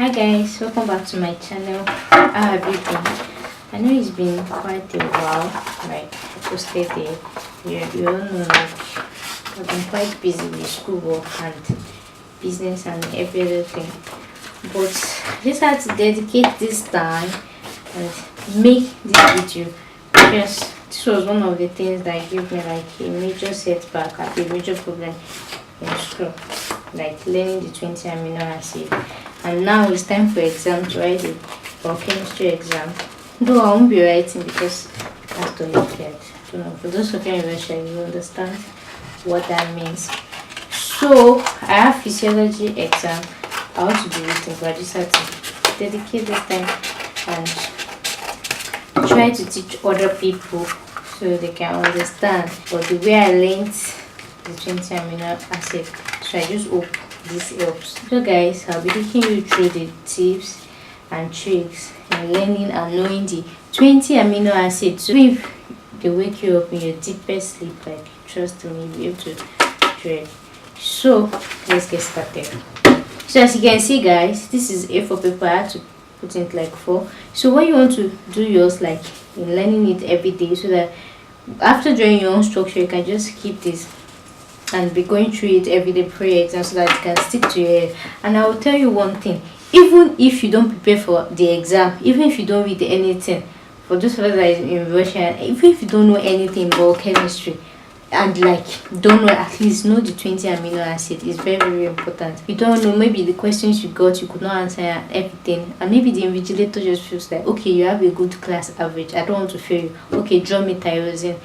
Hi guys, welcome back to my channel. How have you been? I know it's been quite a while. Like I posted there. You all know, like I've been quite busy with schoolwork and business and every other thing. But I just had to dedicate this time and make this video because this was one of the things that gave me like a major setback, like a major problem in school, like learning the 20 amino acid. And now it's time for exam to write the biochemistry exam. Though I won't be writing because that's don't look yet. I don't know. For those of you in Russia, you understand what that means. So I have physiology exam. I want to be written, but I just have to dedicate this time and try to teach other people so they can understand. But the way I learned the 20 amino acid, so I just hope this helps. So guys, I'll be taking you through the tips and tricks in learning and knowing the 20 amino acids. So if they wake you up in your deepest sleep, like trust me, you'll be able to do it. So let's get started. So as you can see guys, this is A4 paper. I had to put it like 4. So when you want to do yours, like in learning it every day, so that after drawing your own structure, you can just keep this and be going through it every day pre-exam so that it can stick to your head. And I will tell you one thing, even if you don't prepare for the exam, even if you don't read anything, for those of us that is in Russia, even if you don't know anything about chemistry and like don't know, at least know the 20 amino acid is very, very important. You don't know, maybe the questions you got, you could not answer everything, and maybe the invigilator just feels like, okay, you have a good class average, I don't want to fail you, okay, draw me tyrosine,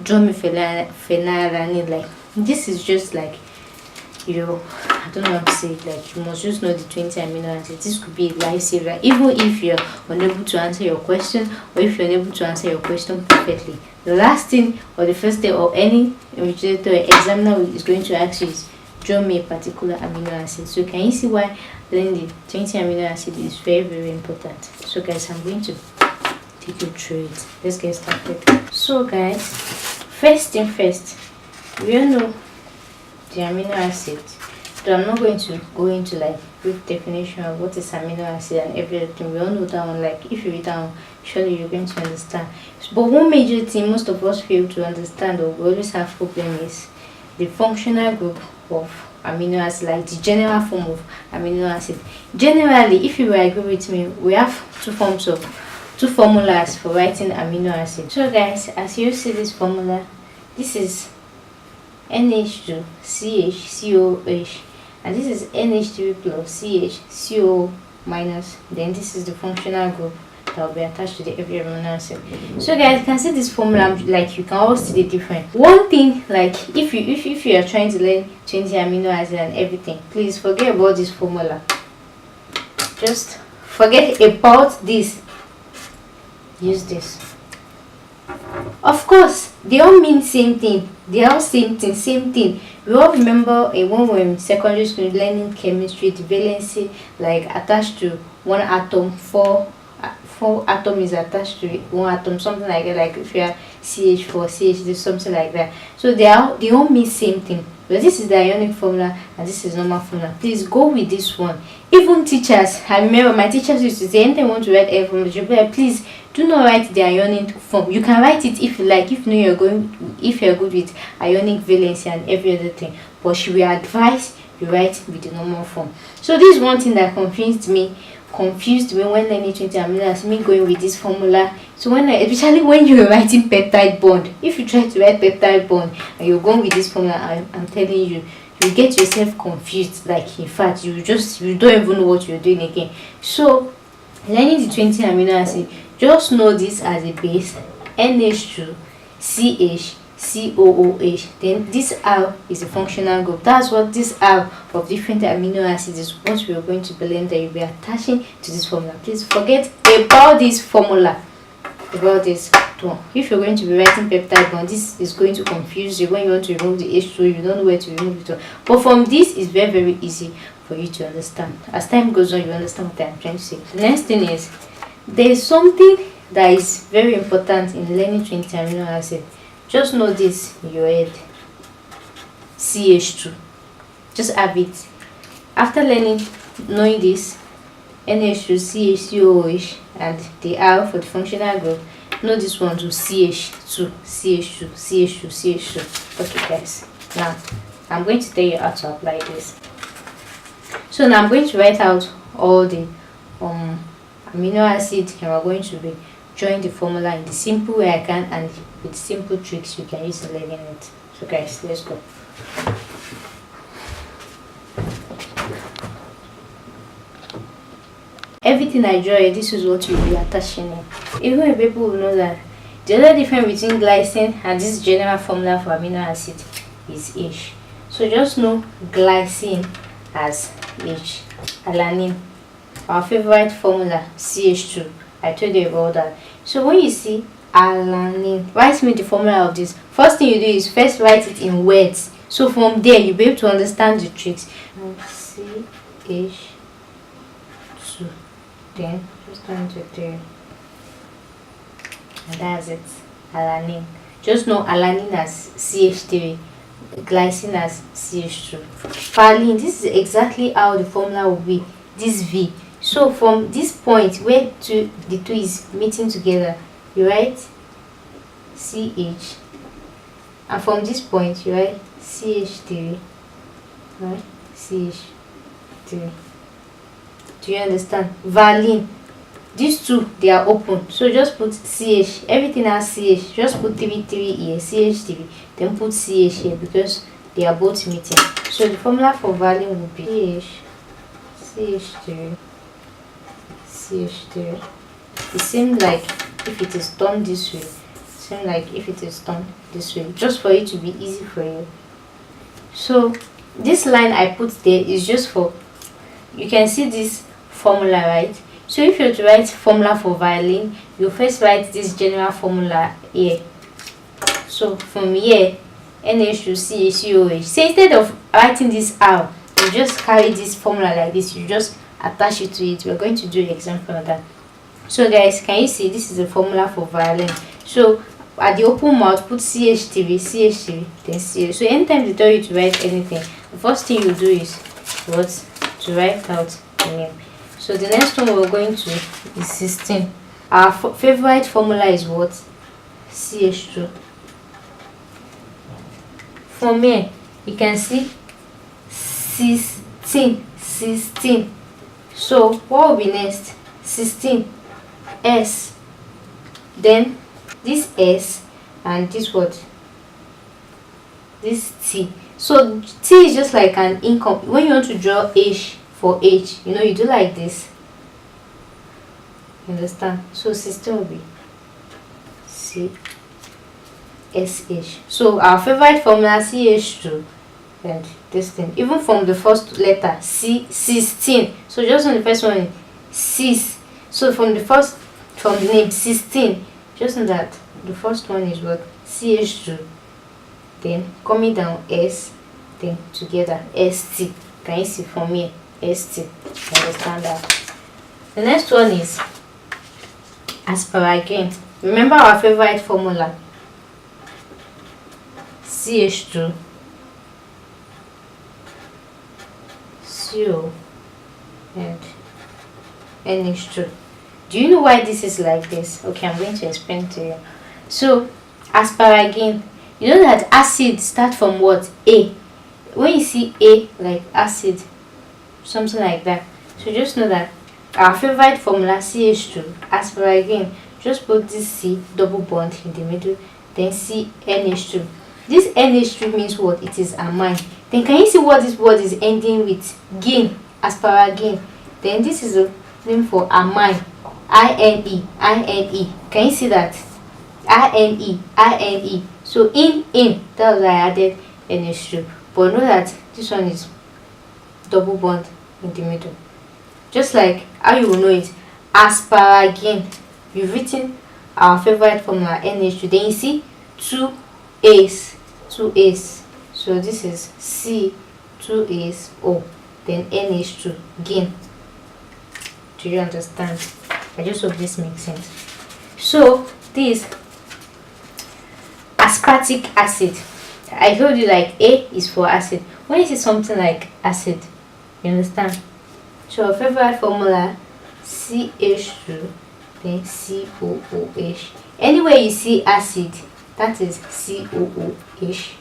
draw me phenylalanine. Like this is just like, I don't know how to say it, like you must just know the 20 amino acids. This could be a lifesaver even if you're unable to answer your question, or if you're unable to answer your question perfectly. The last thing or the first thing or any invigilator or examiner is going to ask you is draw me a particular amino acid. So can you see why learning the 20 amino acid is very, very important? So guys, I'm going to take you through it. Let's get started. So guys, first thing first, we all know the amino acid. So I'm not going to go into like brief definition of what is amino acid and everything. We all know that one. Like if you read that one, surely you're going to understand. But one major thing most of us fail to understand, or we always have problem, is the functional group of amino acid, like the general form of amino acid. Generally, if you will agree with me, we have two formulas for writing amino acid. So guys, as you see this formula, this is NH2 CH COH, and this is NH3 plus CH CO minus. Then this is the functional group that will be attached to the every amino acid. So guys, you can see this formula, like you can all see the difference. One thing, like if you are trying to learn 20 amino acid and everything, please forget about this formula. Just forget about this. Use this. Of course, they all mean same thing. They are all same thing. We all remember when we were in secondary school learning chemistry, the valency, like attached to one atom, four atom is attached to one atom, something like that. Like if you are CH4, CH, something like that. So they all mean same thing. But this is the ionic formula and this is normal formula. Please go with this one. Even teachers, I remember my teachers used to say, anytime you want to write air formula, you be like, please do not write the ionic form. You can write it if you like, if you're good with ionic valency and every other thing. But she will advise you write with the normal form. So this is one thing that confused me when learning 20 amino acid, me going with this formula. So especially when you're writing peptide bond, if you try to write peptide bond and you're going with this formula, I'm telling you, you get yourself confused. Like in fact, you don't even know what you're doing again. So learning the 20 amino acid, just know this as a base, NH2 CH COOH. Then this R is a functional group. That's what this R of different amino acids is, what we are going to be learning, that you'll be attaching to this formula. Please forget about this formula, about this one. If you're going to be writing peptide bond, this is going to confuse you. When you want to remove the H2, you don't know where to remove it. But from this is very, very easy for you to understand. As time goes on, you understand what I'm trying to say. The next thing is, there is something that is very important in learning 20 amino acid. Just know this in your head. CH2. Just have it. After knowing this, NH2CH2OH and the R for the functional group. Know this one to CH2, CH2, CH2, CH2. Okay guys, now I'm going to tell you how to apply this. So now I'm going to write out all the amino acid, and we're going to be drawing the formula in the simple way I can, and with simple tricks you can use to learn it. So guys, let's go. Everything I draw, this is what you'll be attaching in. Even if people will know that the other difference between glycine and this general formula for amino acid is H. So just know glycine as H. Alanine, our favorite formula, CH2. I told you about that. So when you see alanine, write me the formula of this. First thing you do is first write it in words. So from there you'll be able to understand the tricks. CH2. Then just turn to 3. And that's it. Alanine. Just know alanine as CH3, glycine as CH2. Valine, this is exactly how the formula will be. This V. So from this point where the two is meeting together, you write CH, and from this point you write CH3, right? CH3. Do you understand? Valine, these two they are open, so just put CH. Everything has CH. Just put 3 here, CH3, then put CH here because they are both meeting. So the formula for valine will be CH3, CH3. It seems like if it is done this way, just for it to be easy for you. So this line I put there is just for, you can see this formula, right? So if you were to write formula for valine, you first write this general formula here. So from here, NH2CH2OH. So instead of writing this out, you just carry this formula like this, you just attach it to it. We're going to do an example of that. So guys, can you see this is the formula for valine? So at the open mouth, put CH3, CH3, then CH. So anytime they tell you to write anything, the first thing you do is what? To write out the name. So the next one we're going to is 16. Our favorite formula is what? CH2. From here, you can see 16. So what will be next? 16. S. Then this S and this what? This T. So T is just like an income. When you want to draw H for H, you know, you do like this. You understand? So system will be CSH. So our favorite formula CH2 and this thing. Even from the first letter C, 16. So just on the first one, 6. So from the name 16, just know that the first one is what? CH2. Then coming down S, then together ST. Can you see from here? ST. Understand that? The next one is asparagine. Remember our favorite formula? CH2, CO, and NH2. Do you know why this is like this? Okay, I'm going to explain to you. So asparagine, you know that acid start from what? A. When you see A, like acid, something like that. So just know that our favorite formula CH2, asparagine, just put this C double bond in the middle, then C NH2. This NH2 means what? It is amine. Then can you see what this word is ending with? Gin, asparagine. Then this is a name for amine, INE. Can you see that? INE. So in, that's why I added NH2. But know that this one is double bond in the middle. Just like how you will know it, asparagine. You've written our favorite formula NH2. Then you see two A's. So this is C, 2 A's, O, then NH2, gin. Do you understand? I just hope this makes sense. So this aspartic acid, I told you like A is for acid. When you see something like acid, you understand? So our favorite formula CH2, then COOH. Anywhere you see acid, that is COOH.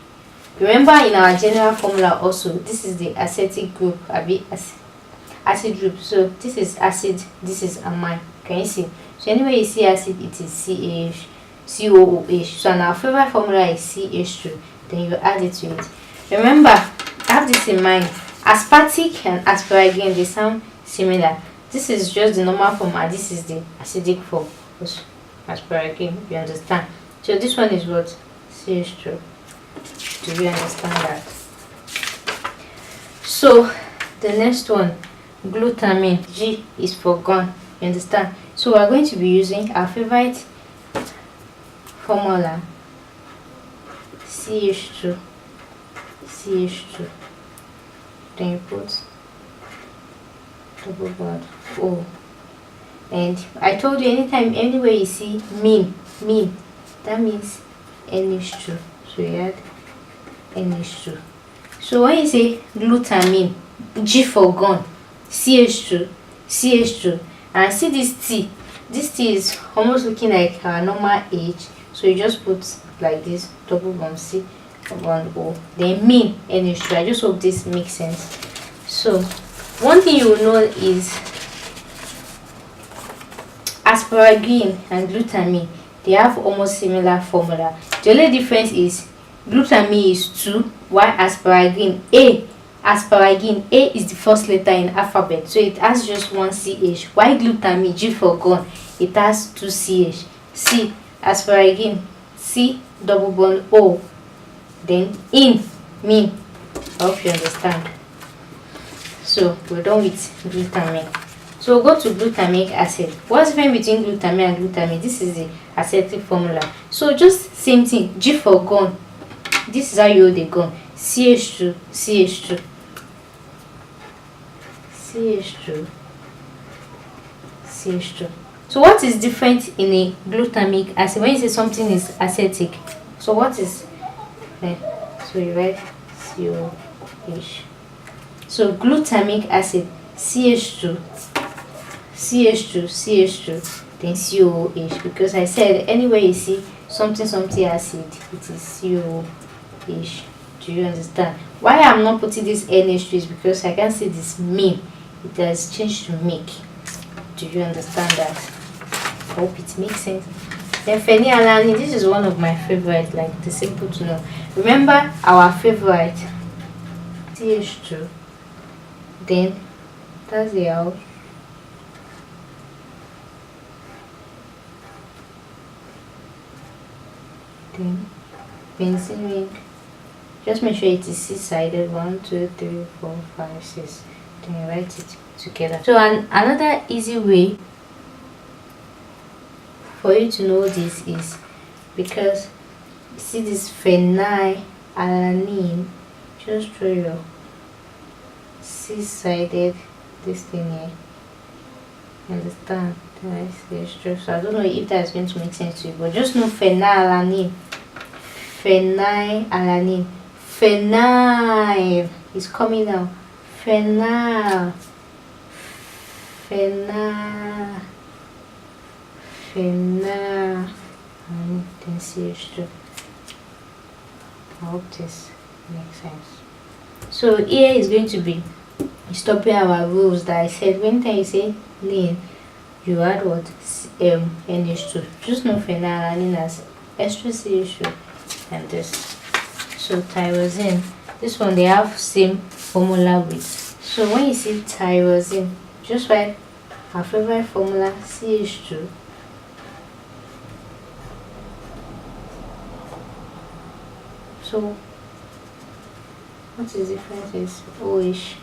Remember, in our general formula also, this is the acetic group, acid group. So this is acid, this is amine. Can you see? So anywhere you see acid, it is COOH. So our favorite formula is CH2. Then you add it to it. Remember, have this in mind. Aspartic and asparagine, they sound similar. This is just the normal form, and this is the acidic form. Asparagine, you understand? So this one is what? CH2. Do you understand that? So the next one, glutamine. G is for gone. You understand? So we are going to be using our favorite formula, CH2. Then you put double bond O. And I told you, anytime, anywhere you see mean, that means NH2. So you add NH2. So when you say glutamine, G for gone, CH2, and see this T. This T is almost looking like our normal H. So you just put like this, double bond C, bond O. Then mean NH2. I just hope this makes sense. So one thing you will know is asparagine and glutamine, they have almost similar formula. The only difference is glutamine is 2, while asparagine A is the first letter in alphabet, so it has just one CH, while glutamine, G for gone, it has 2 CH. C, asparagine, C, double bond O, then in, mean. I hope you understand. So we're done with glutamine. So we'll go to glutamic acid. What's the difference between glutamine and glutamine? This is the acetic formula. So just same thing, G for gone. This is how you hold the gun. CH2. So what is different in a glutamic acid? When you say something is acetic, so what is so you write COH. So glutamic acid, CH2, then COOH, because I said anywhere you see something acid, it is COOH. Do you understand? Why I'm not putting this NH2 is because I can see this mean. It has changed to make. Do you understand that? I hope it makes sense. Then phenylalanine, this is one of my favorite, like the simple to know. Remember our favorite, CH2, then that's the out. Then benzene ring. Just make sure it is six-sided. 1, 2, 3, 4, 5, 6. Then you write it together. So another easy way for you to know this is because you see this phenylalanine. Just draw your six-sided this thing here. Understand? So I don't know if that's going to make sense to you, but just know phenylalanine. Phenyl is coming now. Phenyl, and then CH2. I hope this makes sense. So here is going to be stopping our rules that I said. When you say lean, you add what? NH2. Just know phenylalanine as extra CH2 and this. So tyrosine, this one they have same formula with. So when you see tyrosine, just write our favorite formula, CH2, so what is the difference is OH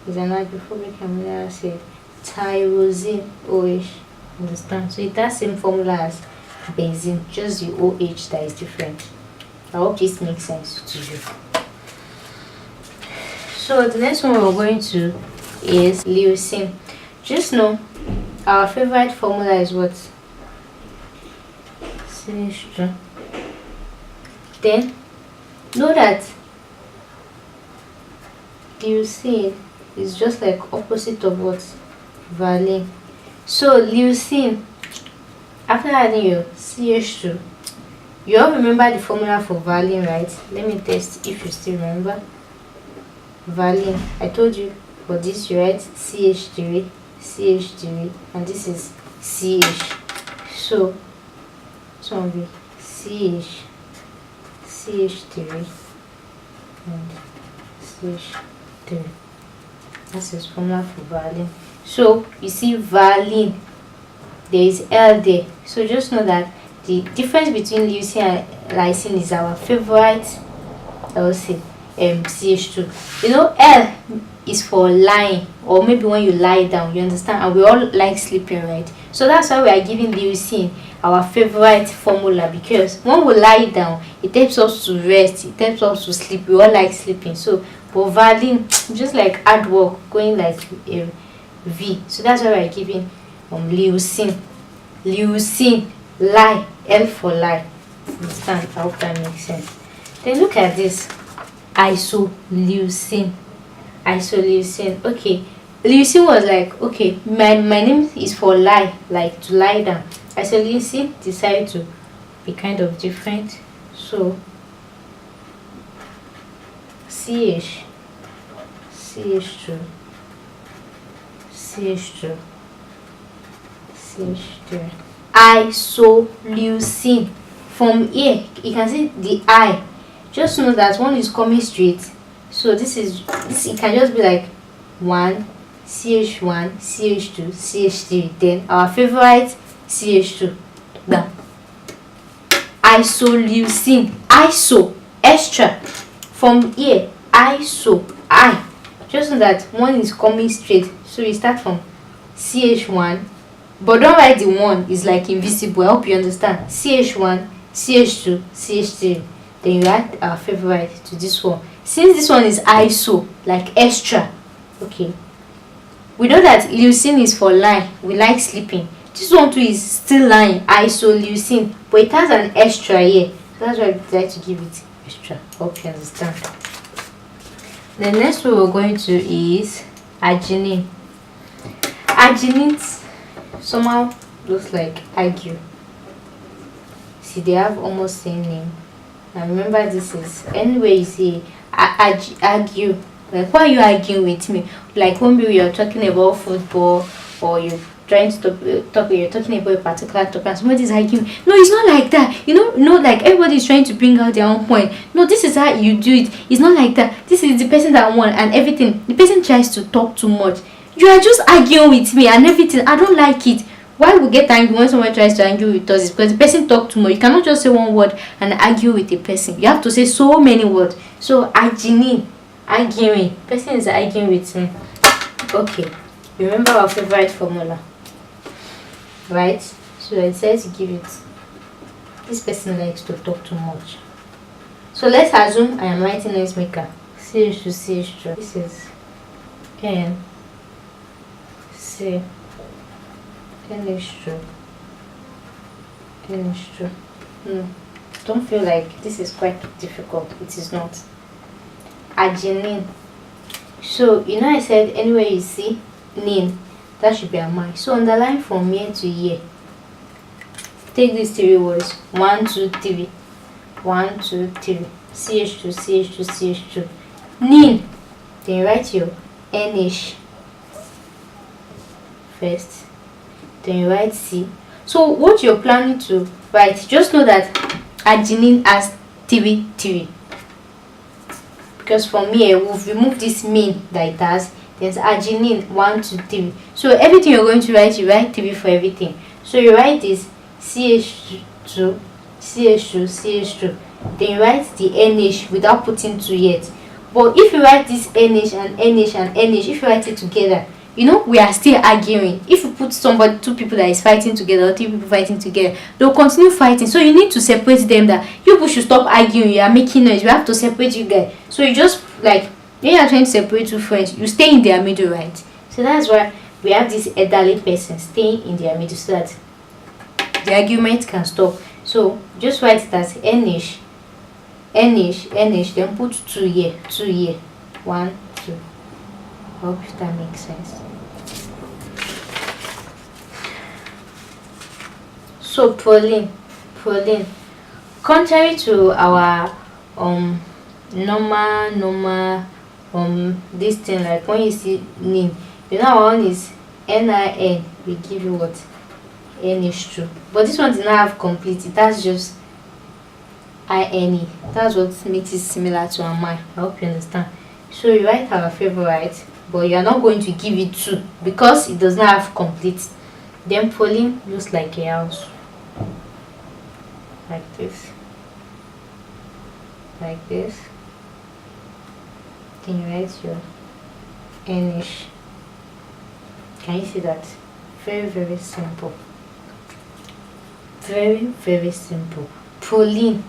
is an hydrophobic amino acid, tyrosine OH. Understand? So it has same formula as benzene, just the OH that is different. I hope this makes sense to you. So the next one we're going to is leucine. Just know our favorite formula is what? CH2. Then know that leucine is just like opposite of what? Valine. So leucine, after adding your CH2, you all remember the formula for valine, right? Let me test if you still remember. Valine, I told you for this you write CH3, CH3, and this is CH. So this one will be CH, CH3, and CH3. That's the formula for valine. So you see valine, there is L there. So just know that the difference between leucine and lysine is our favorite, I will say, CH2. You know, L is for lying, or maybe when you lie down, you understand, and we all like sleeping, right? So that's why we are giving leucine our favorite formula, because when we lie down, it helps us to rest, it helps us to sleep. We all like sleeping. So for valine, just like hard work, going like a V. So that's why we are giving leucine. Leucine, lie, L for lie. Understand? I hope that makes sense. Then look at this, isoleucine. Isoleucine. Okay, leucine was like, okay, my name is for lie, like to lie down. Isoleucine decided to be kind of different. So CH, CH2, CH2, CH3. Isoleucine. From here you can see the I. Just know that one is coming straight. So this, it can just be like 1 CH1 CH2 CH3, then our favorite CH2. Now isoleucine, iso, extra. From here, iso, I. Just know that one is coming straight. So we start from CH1, but don't write the 1, is like invisible. I hope you understand. CH1 CH2 CH3, then you add our favorite to this one. Since this one is iso, like extra, okay, we know that leucine is for lying, we like sleeping. This one too is still lying, isoleucine, but it has an extra here. That's why we like to give it extra. Hope you understand. The next one we're going to is arginine. Arginine somehow looks like argue. See, they have almost same name. And remember, this is, anyway you see argue, like, why are you arguing with me? Like when you're talking about football, or you're trying to you're talking about a particular topic and somebody's arguing. No, it's not like that. You know, no, like everybody's trying to bring out their own point. No, this is how you do it. It's not like that. This is the person that won and everything. The person tries to talk too much. You are just arguing with me and everything. I don't like it. Why we get angry when someone tries to argue with us is because the person talk too much. You cannot just say one word and argue with a person. You have to say so many words. So arguing, person is arguing with me. Okay, remember our favorite formula, right? So I said to give it, this person likes to talk too much. So let's assume I am writing noise maker, CH2 CH2. This is N C NH2 NH2. Don't feel like this is quite difficult. It is not. Arginine. So you know I said anywhere you see nin, that should be a mic. So underline from here to here. Take these three words. 1 2 3. 1 2 3. CH2 CH2 CH2. Nin. Then write your NH first. Then you write C. So what you're planning to write, just know that arginine has 3 because from here we've removed this mean that it has. There's arginine 1 2 3. So everything you're going to write, you write 3 for everything. So you write this CH2 CH2 CH2. Then you write the NH without putting 2 yet. But if you write this NH and NH and NH, if you write it together, you know, we are still arguing. If you put somebody, 2 people that is fighting together, or 3 people fighting together, they'll continue fighting. So you need to separate them. That you people should stop arguing. You are making noise. You have to separate you guys. So you just, like, when you are trying to separate 2 friends, you stay in their middle, right? So that's why we have this elderly person staying in their middle, so that the argument can stop. So just write it as NH NH NH, then put 2 here, 2 here, 1 2. Hope that makes sense. So proline. Contrary to our normal this thing, like when you see nin, you know our own is NIN, we give you what? NH2. But this one did not have complete, it has just INE. That's what makes it similar to amine. I hope you understand. So you write our favorite, but you are not going to give it 2 because it does not have complete. Then proline looks like a house, like this, like this. Then you write your NH. Can you see that? Very simple. Very simple. Proline,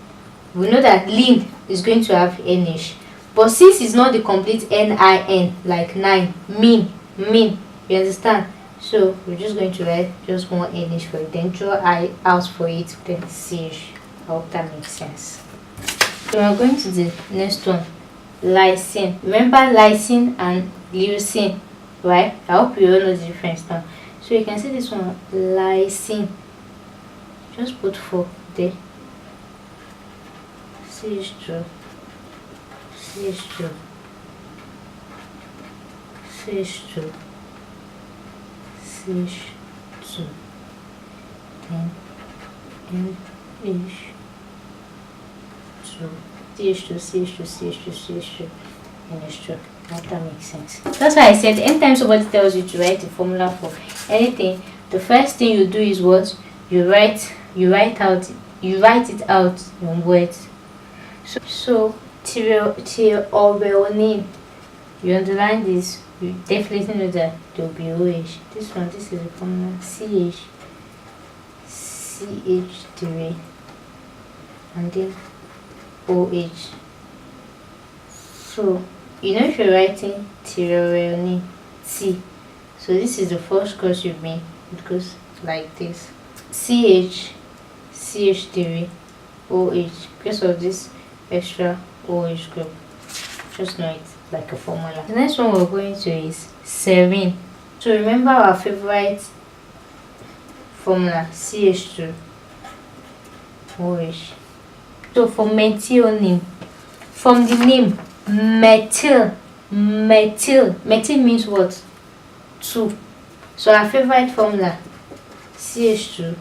we know that lin is going to have NH, but since it's not the complete NIN, like 9, mean, you understand? So we're just going to write just one NH for it, then draw I out for it, then CH. I hope that makes sense. So we're going to the next one, lysine. Remember lysine and leucine, right? I hope you all know the difference now. So you can see this one, lysine. Just put 4 there. CH2, CH2, CH2, CH2, then NH2, CH2, CH2, CH2, CH2, NH2. That makes sense. That's why I said anytime somebody tells you to write a formula for anything, the first thing you do is what? You write it out in words. So theobromine, you underline this, you definitely know that there will be OH. This is the formula CH3 and then OH. So you know if you're writing theobromine T, so this is the first cross you make, it goes like this, CH3 OH, because of this extra OH group. Just know it like a formula. The next one we're going to is serine. So remember our favorite formula, CH2 OH. So for methionine, from the name methyl means what? 2. So our favorite formula, CH2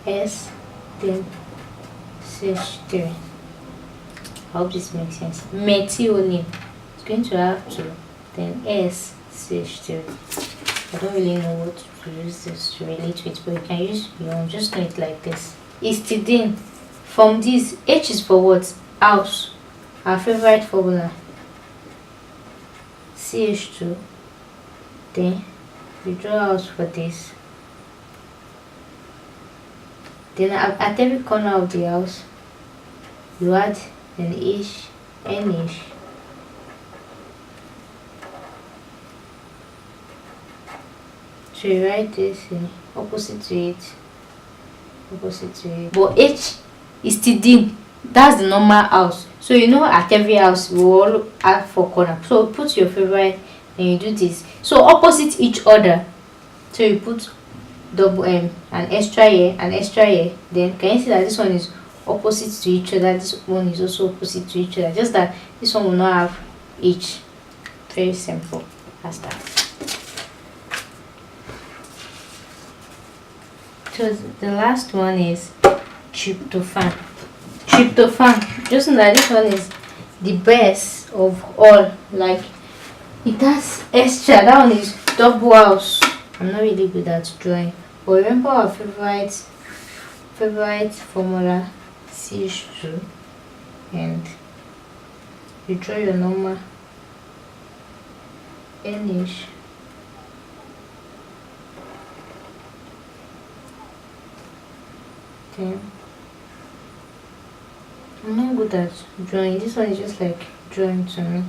S, then CH3. I hope this makes sense. Methionine, it's going to have 2, then S, CH3. I don't really know what to use this to relate with, but you can use your own. Just know it like this. Histidine, from this, H is for what? House. Our favorite formula, CH2, then we draw house for this. Then at every corner of the house, you add an H, NH. So you write this in opposite to it. But H is histidine, that's the normal house. So you know at every house we will all add 4 corners. So put your favorite and you do this. So opposite each other. So you put double M, an extra here, then can you see that this one is opposite to each other, this one is also opposite to each other, just that this one will not have H. Very simple. That's that. So the last one is tryptophan. Just know that this one is the best of all. Like it has extra, that one is double house. I'm not really good at drawing, but remember our favorite formula, CH2, and you draw your normal NH, then I'm not good at drawing. This one is just like drawing to me.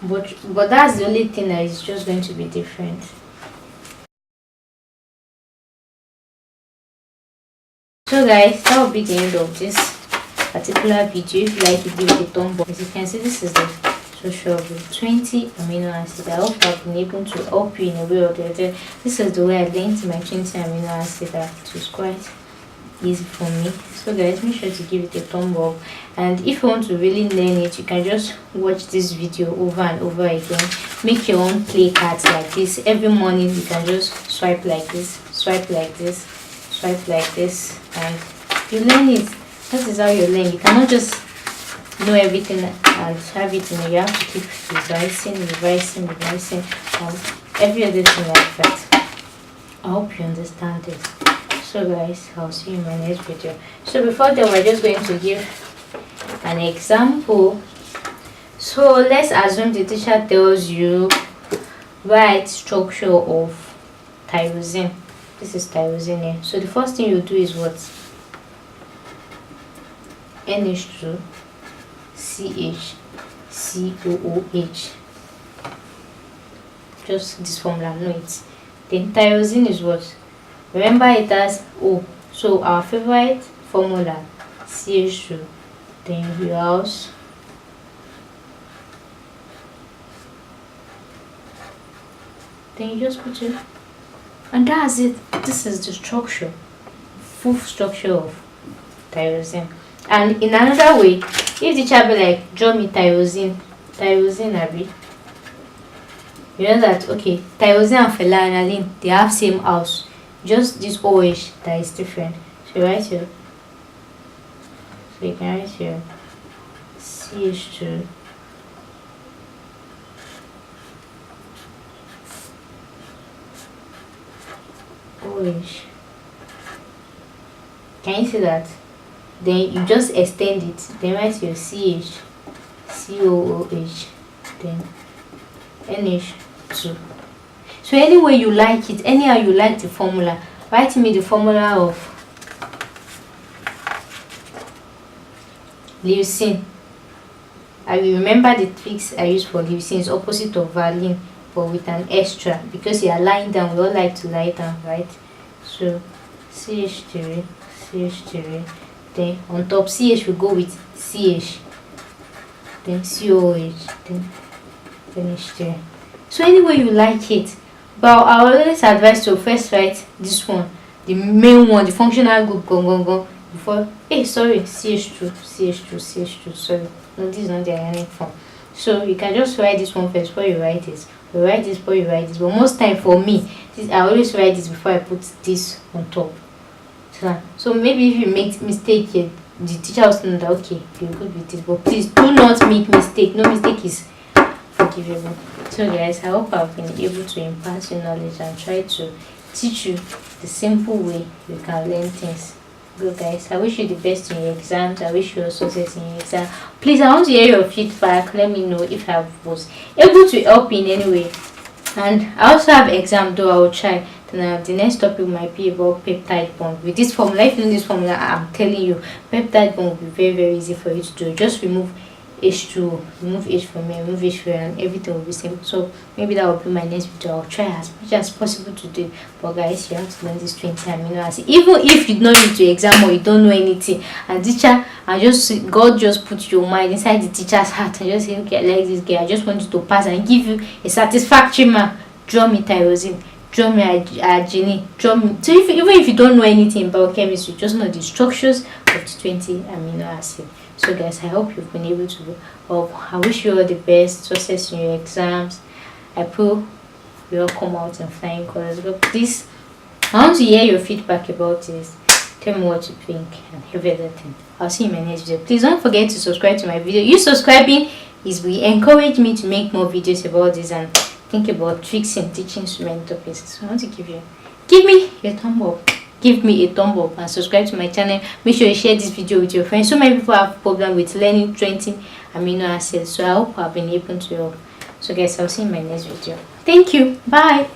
But that's the only thing that is just going to be different. So guys, that will be the end of this. particular video. If you like it, give it a thumb up. As you can see, this is the structure of the 20 amino acids. I hope I've been able to help you in a way or the other. This is the way I linked my 20 amino acids. It was quite easy for me. So guys, make sure to give it a thumb up, and if you want to really learn it, you can just watch this video over and over again. Make your own play cards like this. Every morning you can just swipe like this, swipe like this, swipe like this, and you learn it. That is how you learn. You cannot just know everything and have it in. You have to keep revising, every other thing like that. I hope you understand it. So guys, I'll see you in my next video. So before that, we're just going to give an example. So let's assume the teacher tells you write structure of tyrosine. This is tyrosine here. So the first thing you do is what? NH2 CH COOH. Just this formula, know it. Then tyrosine is what? Remember it as O. So our favorite formula, CH2. Then you use then you just put it, and that's it. This is the structure, full structure of tyrosine. And in another way, if the teacher be like, draw me tyrosine Abi, you know that okay, tyrosine and phenylalanine, they have same house, just this OH that is different. So right here, so you can write here CH2 OH. Can you see that? Then you just extend it, then write your CH COOH, then NH2. So any way you like it, anyhow you like the formula, write me the formula of leucine. I will remember the tricks I use for leucine is opposite of valine, but with an extra, because you are lying down, we all like to lie down, right? So CH3, then on top CH we go with CH, then COH, then H3. So any way you like it, but I always advise to first write this one, the main one, the functional group, go before. Sorry, CH2, sorry, no, this is not the ionic form. So you can just write this one first before you write this. You write this before you write this, but most time for me, I always write this before I put this on top. So maybe if you make mistake here, the teacher will know that okay, you're good with this, but please do not make mistake. No mistake is forgivable. So guys, I hope I've been able to impart your knowledge and try to teach you the simple way you can learn things. Good guys, I wish you the best in your exams. I wish you a success in your exam. Please, I want to hear your feedback. Let me know if I was able to help in any way. And I also have exam, though I will try. Then the next topic might be about peptide bond. With this formula, if you know this formula, I'm telling you, peptide bond will be very, very easy for you to do. Just remove H2, remove H from here, remove H from here, and everything will be simple. So maybe that will be my next video. I'll try as much as possible to do it. But guys, you have to learn this 20 amino acids. Even if you don't need to exam or you don't know anything, and teacher, God just put your mind inside the teacher's heart and just say, okay, like this guy, I just want you to pass and give you a satisfactory mark. Draw me tyrosine, draw me arginine, draw me. So even if you don't know anything about chemistry, just know the structures of the 20 amino acids. So guys, I hope you've been able to help. I wish you all the best, success in your exams. I pray we all come out in flying colors. But please, I want to hear your feedback about this. Tell me what you think and everything. I'll see you in my next video. Please don't forget to subscribe to my video. You subscribing will encourage me to make more videos about this and think about tricks and teaching so many topics. So I want to give me a thumb up. Give me a thumb up and subscribe to my channel. Make sure you share this video with your friends. So many people have problem with learning 20 amino acids. So I hope I've been able to help. So guys, I'll see you in my next video. Thank you. Bye.